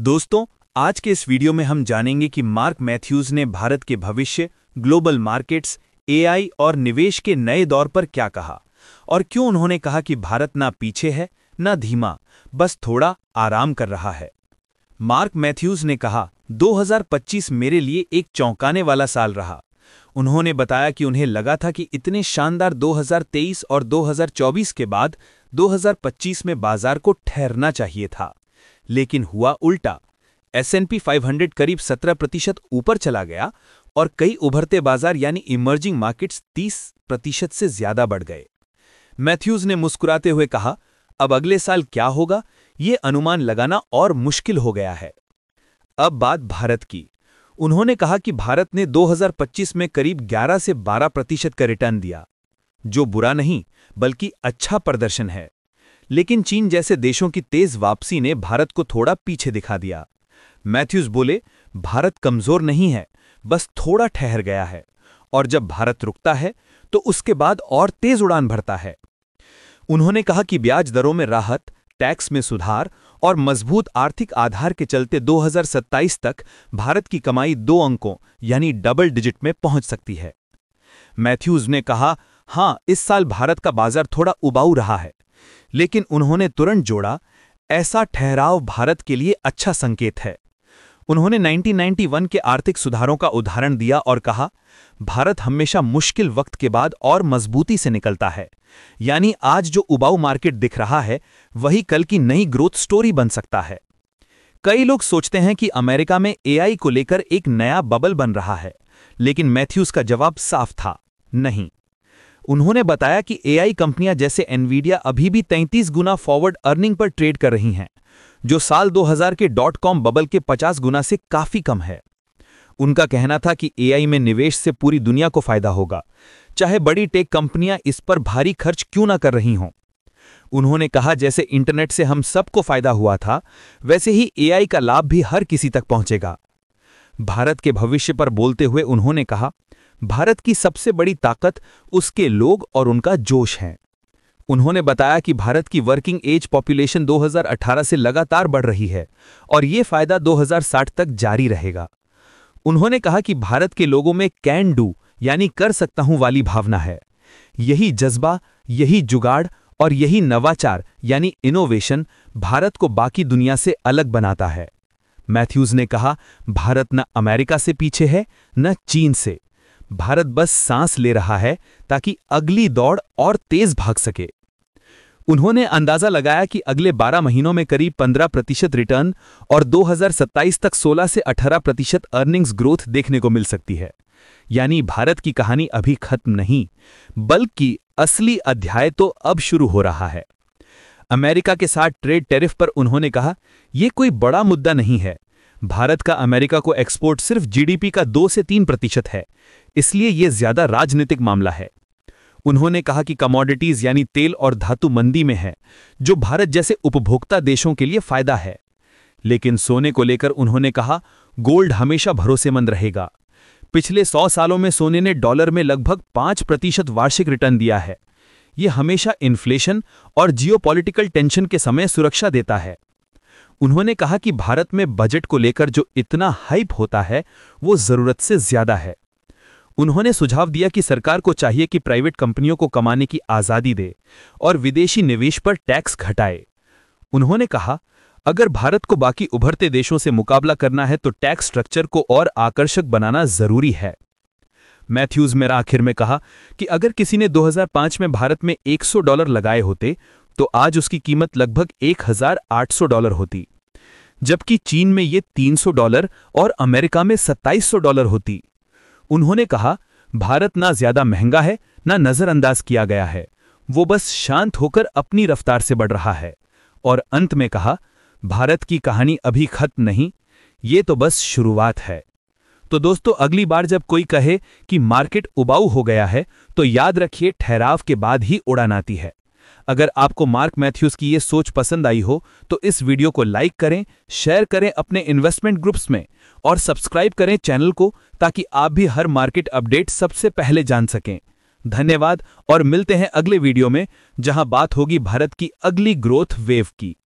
दोस्तों, आज के इस वीडियो में हम जानेंगे कि मार्क मैथ्यूज ने भारत के भविष्य, ग्लोबल मार्केट्स, एआई और निवेश के नए दौर पर क्या कहा और क्यों उन्होंने कहा कि भारत ना पीछे है, ना धीमा, बस थोड़ा आराम कर रहा है। मार्क मैथ्यूज ने कहा, 2025 मेरे लिए एक चौंकाने वाला साल रहा। उन्होंने बताया कि उन्हें लगा था कि इतने शानदार 2023 और 2024 के बाद 2025 में बाजार को ठहरना चाहिए था, लेकिन हुआ उल्टा। S&P 500 करीब 17% ऊपर चला गया और कई उभरते बाजार यानी इमर्जिंग मार्केट्स 30% से ज्यादा बढ़ गए। मैथ्यूज ने मुस्कुराते हुए कहा, अब अगले साल क्या होगा, ये अनुमान लगाना और मुश्किल हो गया है। अब बात भारत की। उन्होंने कहा कि भारत ने 2025 में करीब 11 से 12% का रिटर्न दिया, जो बुरा नहीं बल्कि अच्छा प्रदर्शन है। लेकिन चीन जैसे देशों की तेज वापसी ने भारत को थोड़ा पीछे दिखा दिया। मैथ्यूज बोले, भारत कमजोर नहीं है, बस थोड़ा ठहर गया है, और जब भारत रुकता है तो उसके बाद और तेज उड़ान भरता है। उन्होंने कहा कि ब्याज दरों में राहत, टैक्स में सुधार और मजबूत आर्थिक आधार के चलते 2027 तक भारत की कमाई 2 अंकों यानी डबल डिजिट में पहुंच सकती है। मैथ्यूज ने कहा, हां, इस साल भारत का बाजार थोड़ा उबाऊ रहा है, लेकिन उन्होंने तुरंत जोड़ा, ऐसा ठहराव भारत के लिए अच्छा संकेत है। उन्होंने 1991 के आर्थिक सुधारों का उदाहरण दिया और कहा, भारत हमेशा मुश्किल वक्त के बाद और मजबूती से निकलता है, यानी आज जो उबाऊ मार्केट दिख रहा है वही कल की नई ग्रोथ स्टोरी बन सकता है। कई लोग सोचते हैं कि अमेरिका में एआई को लेकर एक नया बबल बन रहा है, लेकिन मैथ्यूज का जवाब साफ था, नहीं। उन्होंने बताया कि एआई कंपनियां जैसे एनवीडिया अभी भी 33 गुना फॉरवर्ड अर्निंग पर ट्रेड कर रही हैं, जो साल 2000 के .com बबल के 50 गुना से काफी कम है। उनका कहना था कि एआई में निवेश से पूरी दुनिया को फायदा होगा, चाहे बड़ी टेक कंपनियां इस पर भारी खर्च क्यों ना कर रही हों। उन्होंने कहा, जैसे इंटरनेट से हम सबको फायदा हुआ था, वैसे ही एआई का लाभ भी हर किसी तक पहुंचेगा। भारत के भविष्य पर बोलते हुए उन्होंने कहा, भारत की सबसे बड़ी ताकत उसके लोग और उनका जोश है। उन्होंने बताया कि भारत की वर्किंग एज पॉपुलेशन 2018 से लगातार बढ़ रही है और ये फायदा 2060 तक जारी रहेगा। उन्होंने कहा कि भारत के लोगों में कैन डू यानी कर सकता हूं वाली भावना है। यही जज्बा, यही जुगाड़ और यही नवाचार यानी इनोवेशन भारत को बाकी दुनिया से अलग बनाता है। मैथ्यूज ने कहा, भारत न अमेरिका से पीछे है, न चीन से। भारत बस सांस ले रहा है ताकि अगली दौड़ और तेज भाग सके। उन्होंने अंदाजा लगाया कि अगले 12 महीनों में करीब 15% रिटर्न और 2027 तक 16 से 18% अर्निंग्स ग्रोथ देखने को मिल सकती है। यानी भारत की कहानी अभी खत्म नहीं, बल्कि असली अध्याय तो अब शुरू हो रहा है। अमेरिका के साथ ट्रेड टैरिफ पर उन्होंने कहा, यह कोई बड़ा मुद्दा नहीं है। भारत का अमेरिका को एक्सपोर्ट सिर्फ जीडीपी का 2 से 3% है, इसलिए यह ज्यादा राजनीतिक मामला है। उन्होंने कहा कि कमोडिटीज यानी तेल और धातु मंदी में है, जो भारत जैसे उपभोक्ता देशों के लिए फायदा है। लेकिन सोने को लेकर उन्होंने कहा, गोल्ड हमेशा भरोसेमंद रहेगा। पिछले 100 सालों में सोने ने डॉलर में लगभग 5% वार्षिक रिटर्न दिया है। यह हमेशा इन्फ्लेशन और जियोपॉलिटिकल टेंशन के समय सुरक्षा देता है। उन्होंने कहा कि भारत में बजट को लेकर जो इतना हाइप होता है वो जरूरत से ज्यादा है। उन्होंने सुझाव दिया कि सरकार को चाहिए कि प्राइवेट कंपनियों को कमाने की आजादी दे और विदेशी निवेश पर टैक्स घटाए। उन्होंने कहा, अगर भारत को बाकी उभरते देशों से मुकाबला करना है तो टैक्स स्ट्रक्चर को और आकर्षक बनाना जरूरी है। मैथ्यूज मेरा आखिर में कहा कि अगर किसी ने 2005 में भारत में $100 लगाए होते तो आज उसकी कीमत लगभग $1800 होती, जबकि चीन में ये $300 और अमेरिका में $2700 होती। उन्होंने कहा, भारत ना ज्यादा महंगा है, ना नजरअंदाज किया गया है, वो बस शांत होकर अपनी रफ्तार से बढ़ रहा है। और अंत में कहा, भारत की कहानी अभी खत्म नहीं, ये तो बस शुरुआत है। तो दोस्तों, अगली बार जब कोई कहे कि मार्केट उबाऊ हो गया है तो याद रखिए, ठहराव के बाद ही उड़ान आती है। अगर आपको मार्क मैथ्यूज की ये सोच पसंद आई हो तो इस वीडियो को लाइक करें, शेयर करें अपने इन्वेस्टमेंट ग्रुप्स में और सब्सक्राइब करें चैनल को, ताकि आप भी हर मार्केट अपडेट सबसे पहले जान सकें। धन्यवाद और मिलते हैं अगले वीडियो में, जहां बात होगी भारत की अगली ग्रोथ वेव की।